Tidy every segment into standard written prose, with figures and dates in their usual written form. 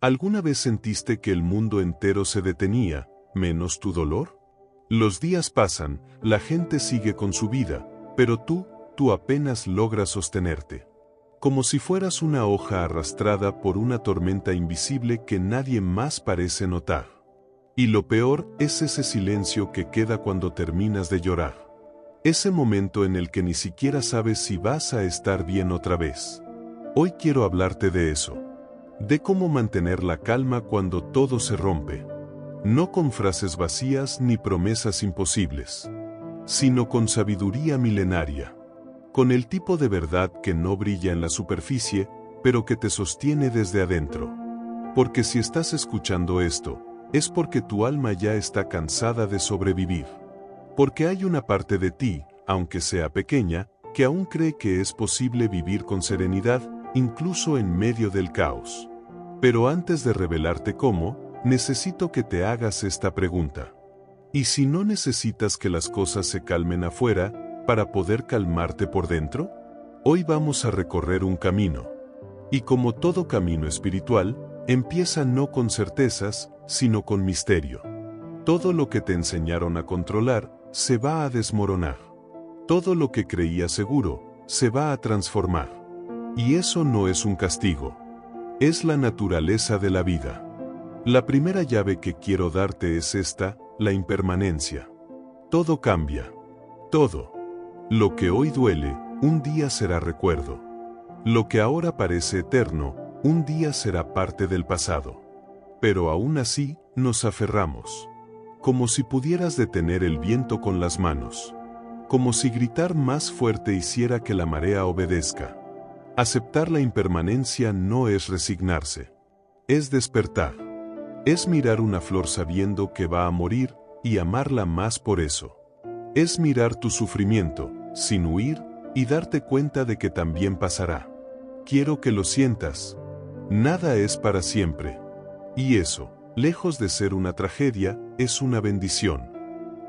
¿Alguna vez sentiste que el mundo entero se detenía, menos tu dolor? Los días pasan, la gente sigue con su vida, pero tú apenas logras sostenerte. Como si fueras una hoja arrastrada por una tormenta invisible que nadie más parece notar. Y lo peor es ese silencio que queda cuando terminas de llorar. Ese momento en el que ni siquiera sabes si vas a estar bien otra vez. Hoy quiero hablarte de eso. De cómo mantener la calma cuando todo se rompe. No con frases vacías ni promesas imposibles, sino con sabiduría milenaria. Con el tipo de verdad que no brilla en la superficie, pero que te sostiene desde adentro. Porque si estás escuchando esto, es porque tu alma ya está cansada de sobrevivir. Porque hay una parte de ti, aunque sea pequeña, que aún cree que es posible vivir con serenidad, incluso en medio del caos. Pero antes de revelarte cómo, necesito que te hagas esta pregunta. ¿Y si no necesitas que las cosas se calmen afuera, para poder calmarte por dentro? Hoy vamos a recorrer un camino. Y como todo camino espiritual, empieza no con certezas, sino con misterio. Todo lo que te enseñaron a controlar, se va a desmoronar. Todo lo que creías seguro, se va a transformar. Y eso no es un castigo. Es la naturaleza de la vida. La primera llave que quiero darte es esta, la impermanencia. Todo cambia. Todo. Lo que hoy duele, un día será recuerdo. Lo que ahora parece eterno, un día será parte del pasado. Pero aún así, nos aferramos. Como si pudieras detener el viento con las manos. Como si gritar más fuerte hiciera que la marea obedezca. Aceptar la impermanencia no es resignarse. Es despertar. Es mirar una flor sabiendo que va a morir, y amarla más por eso. Es mirar tu sufrimiento, sin huir, y darte cuenta de que también pasará. Quiero que lo sientas. Nada es para siempre. Y eso, lejos de ser una tragedia, es una bendición.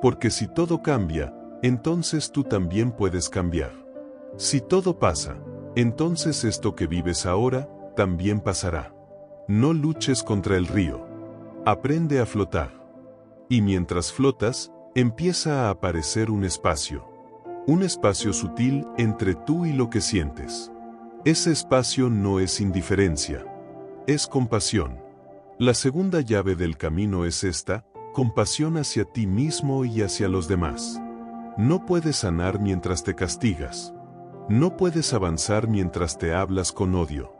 Porque si todo cambia, entonces tú también puedes cambiar. Si todo pasa, entonces esto que vives ahora, también pasará. No luches contra el río. Aprende a flotar. Y mientras flotas, empieza a aparecer un espacio. Un espacio sutil entre tú y lo que sientes. Ese espacio no es indiferencia. Es compasión. La segunda llave del camino es esta, compasión hacia ti mismo y hacia los demás. No puedes sanar mientras te castigas. No puedes avanzar mientras te hablas con odio.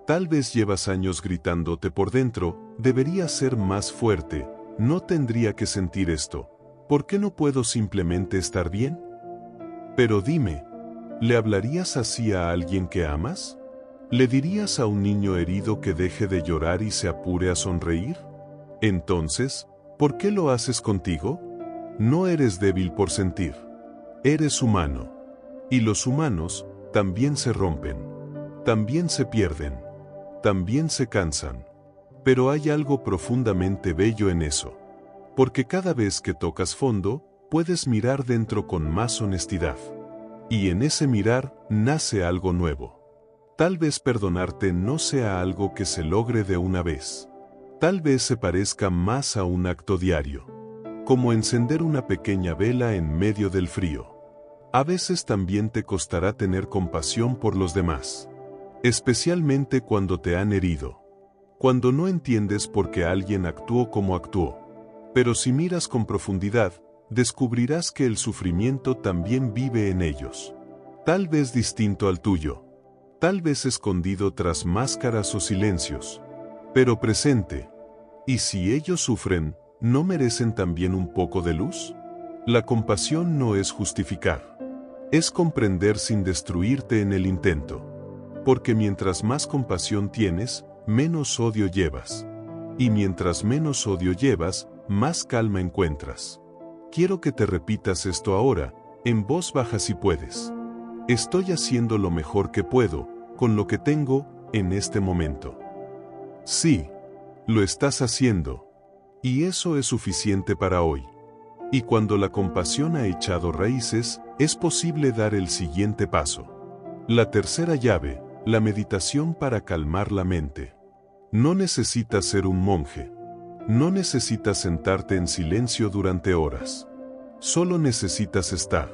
Tal vez llevas años gritándote por dentro, debería ser más fuerte, no tendría que sentir esto. ¿Por qué no puedo simplemente estar bien? Pero dime, ¿le hablarías así a alguien que amas? ¿Le dirías a un niño herido que deje de llorar y se apure a sonreír? Entonces, ¿por qué lo haces contigo? No eres débil por sentir. Eres humano. Y los humanos también se rompen. También se pierden. También se cansan. Pero hay algo profundamente bello en eso. Porque cada vez que tocas fondo, puedes mirar dentro con más honestidad. Y en ese mirar, nace algo nuevo. Tal vez perdonarte no sea algo que se logre de una vez. Tal vez se parezca más a un acto diario. Como encender una pequeña vela en medio del frío. A veces también te costará tener compasión por los demás. Especialmente cuando te han herido. Cuando no entiendes por qué alguien actuó como actuó. Pero si miras con profundidad, descubrirás que el sufrimiento también vive en ellos. Tal vez distinto al tuyo. Tal vez escondido tras máscaras o silencios. Pero presente. ¿Y si ellos sufren, no merecen también un poco de luz? La compasión no es justificar. Es comprender sin destruirte en el intento. Porque mientras más compasión tienes, menos odio llevas. Y mientras menos odio llevas, más calma encuentras. Quiero que te repitas esto ahora, en voz baja si puedes. Estoy haciendo lo mejor que puedo, con lo que tengo, en este momento. Sí, lo estás haciendo. Y eso es suficiente para hoy. Y cuando la compasión ha echado raíces, es posible dar el siguiente paso. La tercera llave, la meditación para calmar la mente. No necesitas ser un monje. No necesitas sentarte en silencio durante horas. Solo necesitas estar,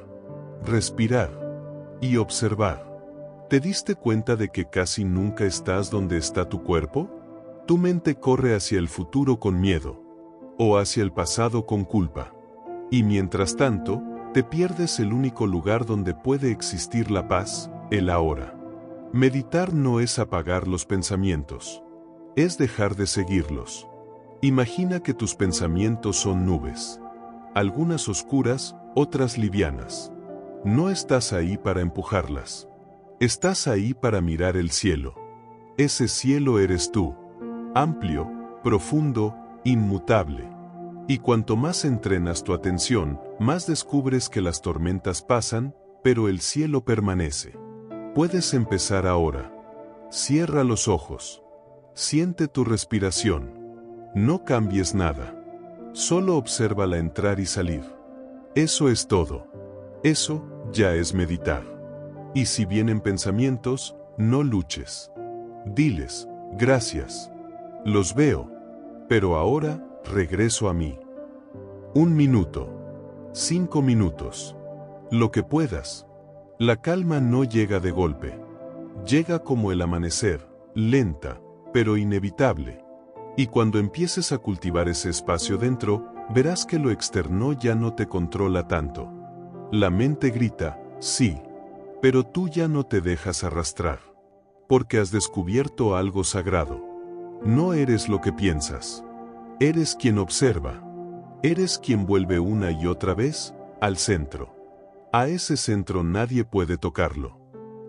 respirar y observar. ¿Te diste cuenta de que casi nunca estás donde está tu cuerpo? Tu mente corre hacia el futuro con miedo, o hacia el pasado con culpa. Y mientras tanto, te pierdes el único lugar donde puede existir la paz, el ahora. Meditar no es apagar los pensamientos, es dejar de seguirlos. Imagina que tus pensamientos son nubes, algunas oscuras, otras livianas. No estás ahí para empujarlas. Estás ahí para mirar el cielo. Ese cielo eres tú, amplio, profundo, inmutable. Y cuanto más entrenas tu atención, más descubres que las tormentas pasan, pero el cielo permanece. Puedes empezar ahora. Cierra los ojos. Siente tu respiración. No cambies nada. Solo obsérvala entrar y salir. Eso es todo. Eso ya es meditar. Y si vienen pensamientos, no luches. Diles, gracias. Los veo. Pero ahora, regreso a mí. 1 minuto. 5 minutos. Lo que puedas. La calma no llega de golpe. Llega como el amanecer, lenta, pero inevitable. Y cuando empieces a cultivar ese espacio dentro, verás que lo externo ya no te controla tanto. La mente grita, sí. Pero tú ya no te dejas arrastrar. Porque has descubierto algo sagrado. No eres lo que piensas. Eres quien observa. Eres quien vuelve una y otra vez al centro. A ese centro nadie puede tocarlo.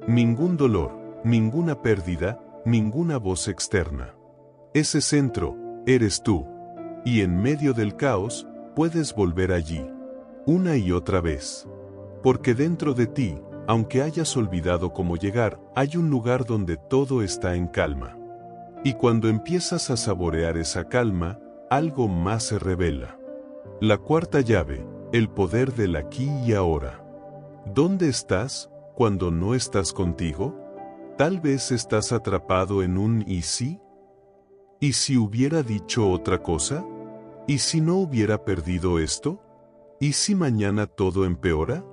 Ningún dolor, ninguna pérdida, ninguna voz externa. Ese centro, eres tú. Y en medio del caos, puedes volver allí. Una y otra vez. Porque dentro de ti, aunque hayas olvidado cómo llegar, hay un lugar donde todo está en calma. Y cuando empiezas a saborear esa calma, algo más se revela. La cuarta llave, el poder del aquí y ahora. ¿Dónde estás cuando no estás contigo? Tal vez estás atrapado en un ¿y si? ¿Y si hubiera dicho otra cosa? ¿Y si no hubiera perdido esto? ¿Y si mañana todo empeora?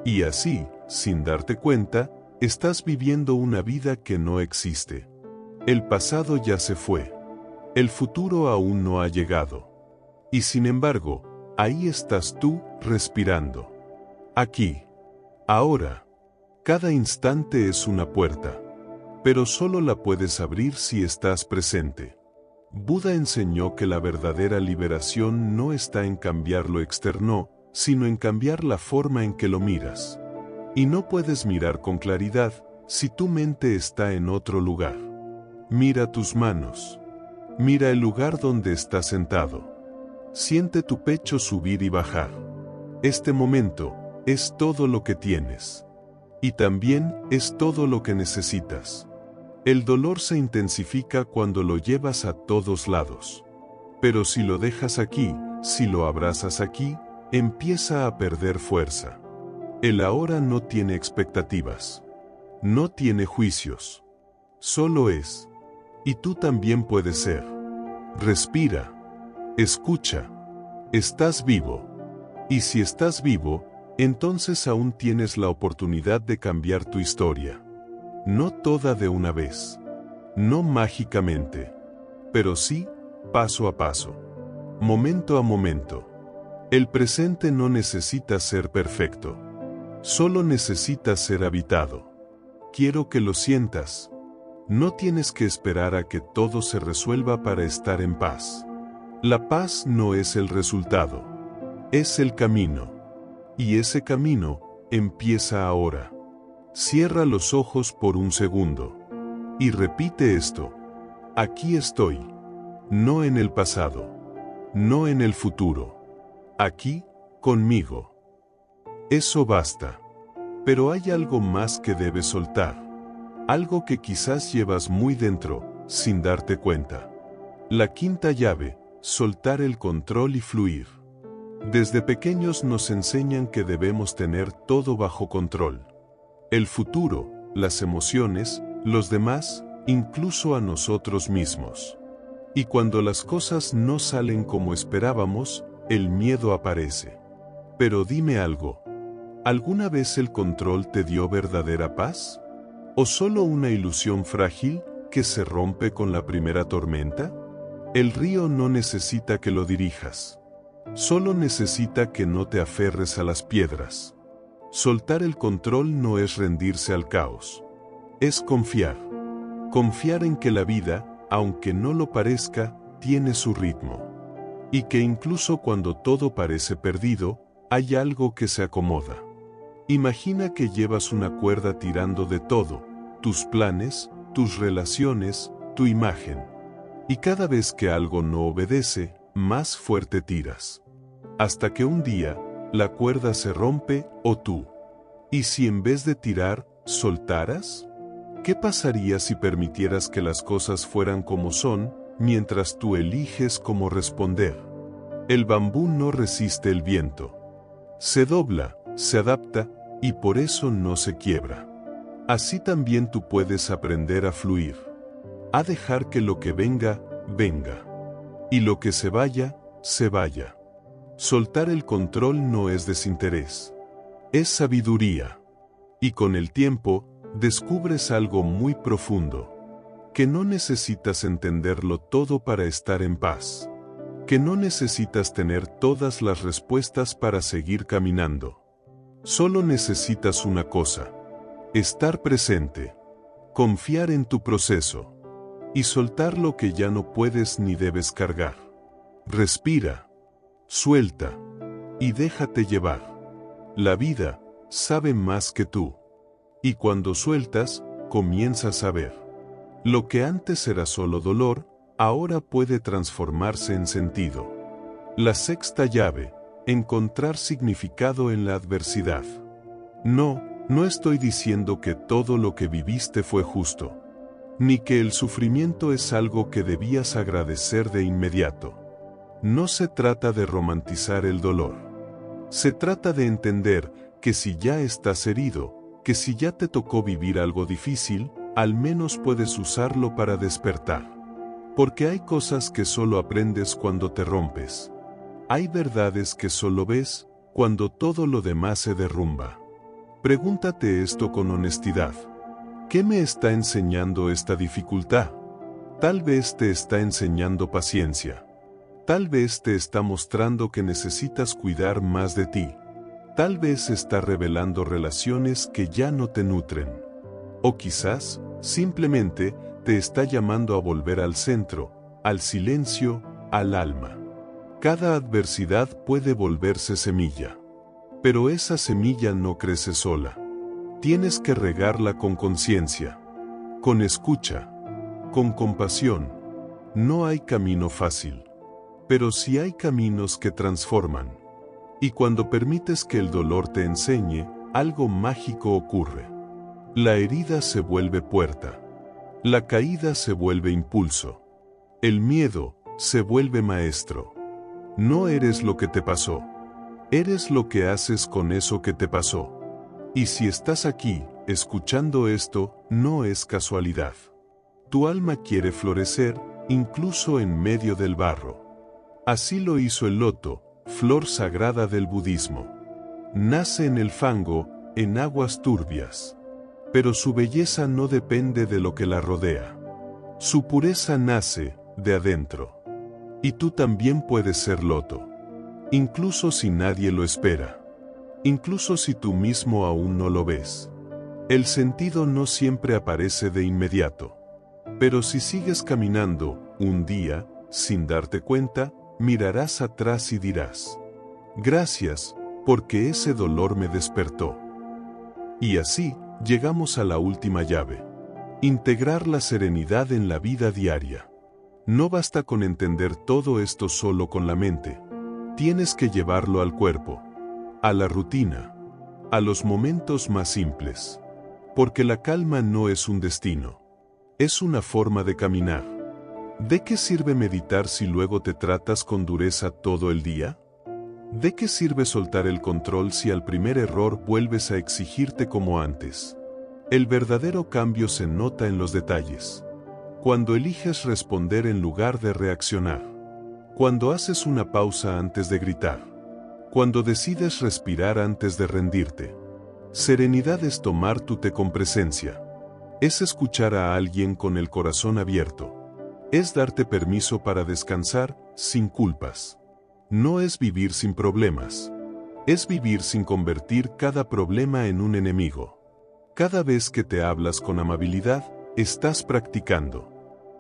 Y así, sin darte cuenta, estás viviendo una vida que no existe. El pasado ya se fue. El futuro aún no ha llegado. Y sin embargo, ahí estás tú, respirando. Aquí. Ahora. Cada instante es una puerta. Pero solo la puedes abrir si estás presente. Buda enseñó que la verdadera liberación no está en cambiar lo externo, sino en cambiar la forma en que lo miras. Y no puedes mirar con claridad si tu mente está en otro lugar. Mira tus manos. Mira el lugar donde estás sentado. Siente tu pecho subir y bajar. Este momento es todo lo que tienes. Y también es todo lo que necesitas. El dolor se intensifica cuando lo llevas a todos lados. Pero si lo dejas aquí, si lo abrazas aquí, empieza a perder fuerza. El ahora no tiene expectativas. No tiene juicios. Solo es. Y tú también puedes ser. Respira. Escucha. Estás vivo. Y si estás vivo, entonces aún tienes la oportunidad de cambiar tu historia. No toda de una vez. No mágicamente. Pero sí, paso a paso. Momento a momento. El presente no necesita ser perfecto. Solo necesita ser habitado. Quiero que lo sientas. No tienes que esperar a que todo se resuelva para estar en paz. La paz no es el resultado. Es el camino. Y ese camino empieza ahora. Cierra los ojos por un segundo. Y repite esto. Aquí estoy. No en el pasado. No en el futuro. Aquí, conmigo. Eso basta. Pero hay algo más que debes soltar. Algo que quizás llevas muy dentro, sin darte cuenta. La quinta llave, soltar el control y fluir. Desde pequeños nos enseñan que debemos tener todo bajo control. El futuro, las emociones, los demás, incluso a nosotros mismos. Y cuando las cosas no salen como esperábamos, el miedo aparece. Pero dime algo, ¿alguna vez el control te dio verdadera paz? ¿O solo una ilusión frágil que se rompe con la primera tormenta? El río no necesita que lo dirijas. Solo necesita que no te aferres a las piedras. Soltar el control no es rendirse al caos. Es confiar. Confiar en que la vida, aunque no lo parezca, tiene su ritmo. Y que incluso cuando todo parece perdido, hay algo que se acomoda. Imagina que llevas una cuerda tirando de todo, tus planes, tus relaciones, tu imagen. Y cada vez que algo no obedece, más fuerte tiras. Hasta que un día, la cuerda se rompe o tú. ¿Y si en vez de tirar, soltaras? ¿Qué pasaría si permitieras que las cosas fueran como son, mientras tú eliges cómo responder? El bambú no resiste el viento. Se dobla, se adapta, y por eso no se quiebra. Así también tú puedes aprender a fluir. A dejar que lo que venga, venga. Y lo que se vaya, se vaya. Soltar el control no es desinterés. Es sabiduría. Y con el tiempo, descubres algo muy profundo. Que no necesitas entenderlo todo para estar en paz. Que no necesitas tener todas las respuestas para seguir caminando. Solo necesitas una cosa. Estar presente. Confiar en tu proceso. Y soltar lo que ya no puedes ni debes cargar. Respira. Suelta. Y déjate llevar. La vida sabe más que tú. Y cuando sueltas, comienzas a ver. Lo que antes era solo dolor, ahora puede transformarse en sentido. La sexta llave, encontrar significado en la adversidad. No estoy diciendo que todo lo que viviste fue justo. Ni que el sufrimiento es algo que debías agradecer de inmediato. No se trata de romantizar el dolor. Se trata de entender que si ya estás herido, que si ya te tocó vivir algo difícil, al menos puedes usarlo para despertar. Porque hay cosas que solo aprendes cuando te rompes. Hay verdades que solo ves cuando todo lo demás se derrumba. Pregúntate esto con honestidad. ¿Qué me está enseñando esta dificultad? Tal vez te está enseñando paciencia. Tal vez te está mostrando que necesitas cuidar más de ti. Tal vez está revelando relaciones que ya no te nutren. O quizás, simplemente, te está llamando a volver al centro, al silencio, al alma. Cada adversidad puede volverse semilla. Pero esa semilla no crece sola. Tienes que regarla con conciencia, con escucha, con compasión. No hay camino fácil. Pero sí hay caminos que transforman. Y cuando permites que el dolor te enseñe, algo mágico ocurre. La herida se vuelve puerta. La caída se vuelve impulso. El miedo se vuelve maestro. No eres lo que te pasó. Eres lo que haces con eso que te pasó. Y si estás aquí, escuchando esto, no es casualidad. Tu alma quiere florecer, incluso en medio del barro. Así lo hizo el loto, flor sagrada del budismo. Nace en el fango, en aguas turbias. Pero su belleza no depende de lo que la rodea. Su pureza nace de adentro. Y tú también puedes ser loto. Incluso si nadie lo espera. Incluso si tú mismo aún no lo ves. El sentido no siempre aparece de inmediato. Pero si sigues caminando, un día, sin darte cuenta, mirarás atrás y dirás: gracias, porque ese dolor me despertó. Y así, llegamos a la última llave. Integrar la serenidad en la vida diaria. No basta con entender todo esto solo con la mente. Tienes que llevarlo al cuerpo, a la rutina, a los momentos más simples. Porque la calma no es un destino. Es una forma de caminar. ¿De qué sirve meditar si luego te tratas con dureza todo el día? ¿De qué sirve soltar el control si al primer error vuelves a exigirte como antes? El verdadero cambio se nota en los detalles. Cuando eliges responder en lugar de reaccionar. Cuando haces una pausa antes de gritar. Cuando decides respirar antes de rendirte. Serenidad es tomar tu té con presencia. Es escuchar a alguien con el corazón abierto. Es darte permiso para descansar, sin culpas. No es vivir sin problemas. Es vivir sin convertir cada problema en un enemigo. Cada vez que te hablas con amabilidad, estás practicando.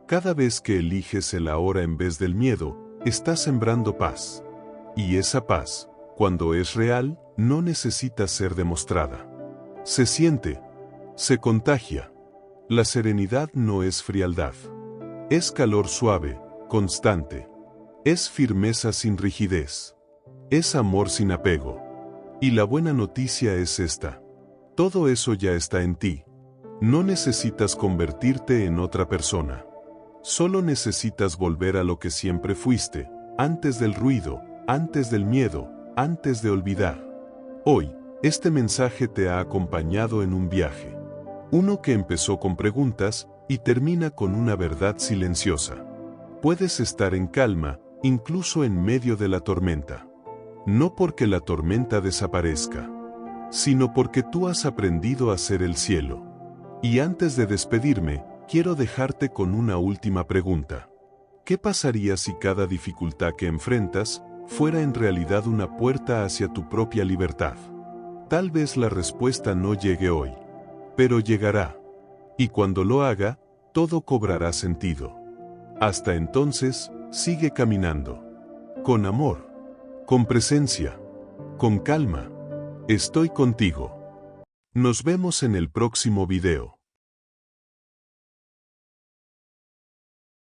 Cada vez que eliges el ahora en vez del miedo, estás sembrando paz. Y esa paz, cuando es real, no necesita ser demostrada. Se siente, se contagia. La serenidad no es frialdad. Es calor suave, constante. Es firmeza sin rigidez. Es amor sin apego. Y la buena noticia es esta. Todo eso ya está en ti. No necesitas convertirte en otra persona. Solo necesitas volver a lo que siempre fuiste, antes del ruido, antes del miedo, antes de olvidar. Hoy, este mensaje te ha acompañado en un viaje. Uno que empezó con preguntas y termina con una verdad silenciosa. Puedes estar en calma, incluso en medio de la tormenta. No porque la tormenta desaparezca, sino porque tú has aprendido a ser el cielo. Y antes de despedirme, quiero dejarte con una última pregunta. ¿Qué pasaría si cada dificultad que enfrentas fuera en realidad una puerta hacia tu propia libertad? Tal vez la respuesta no llegue hoy, pero llegará. Y cuando lo haga, todo cobrará sentido. Hasta entonces, sigue caminando. Con amor. Con presencia. Con calma. Estoy contigo. Nos vemos en el próximo video.